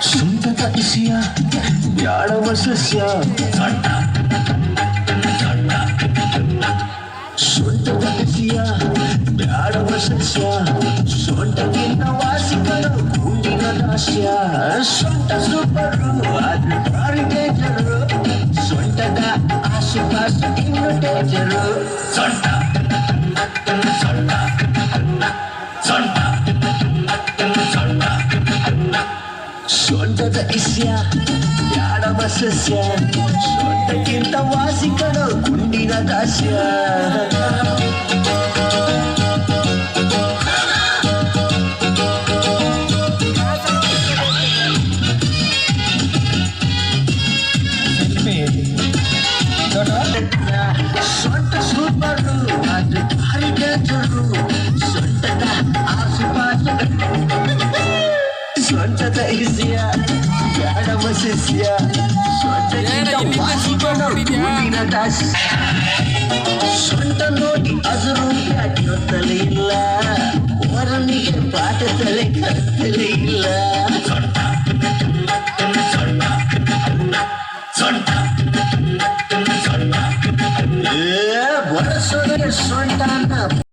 ಸುಂದರ ಇಸಿಯ ಬ್ಯಾಡವ ಸಸ್ಯ ಸೊಂಟದ ಇಸಿಯ ಬ್ಯಾಡವ ಸಸ್ಯ ಸೊಂಟಕ್ಕಿಂತ ವಾಸಿಗಳು ಕೂಡಿನ ದಾಸ್ಯ ಸೊಂಟ ಸೂಪರು ಆದ್ರೆ ಭಾರಿ ಡೇಂಜರು ಸೊಂಟದ ಆಸುಪಾಸು ಇನ್ನು ಡೇಂಜರು ಸೊಂಟ ಸೊಂಟ ಸೊಂಟ ಸೊಂಟ ಸೊಂಟದ ಇಸ್ಯ ಬ್ಯಾಡವ ಸಸ್ಯ ಸೊಂಟಕ್ಕಿಂತ ವಾಸಿಗಳು ಗುಂಡಿನ ದಾಸ್ಯ ಸೊಂಟ ಸೂಪರು ಅದು ಭಾರಿ ಡೇಂಜರು ಸೊಂಟದ ಆಸುಪಾಸು ಸೊಂಟದ ಇಸಿಯ ಬ್ಯಾಡವ ಸಸ್ಯ ಸೊಂಟಕ್ಕಿಂತ ವಾಸಿಗಳು ಗುಂಡಿನ ದಾಸ್ಯ ಸೊಂಟ ನೋಡಿ ಅದರು ಯಾಕಿರುತ್ತಲೇ ಇಲ್ಲ ಹೊರನಿಗೆ ಪಾಠ ತಲೆ ಕತ್ತಲೇ ಇಲ್ಲ ಸೊಂಟ ಸೊಂಟ ಸೊಂಟ ಸೊಂಟ ಬಳಸೋದ್ರೆ ಸೊಂಟ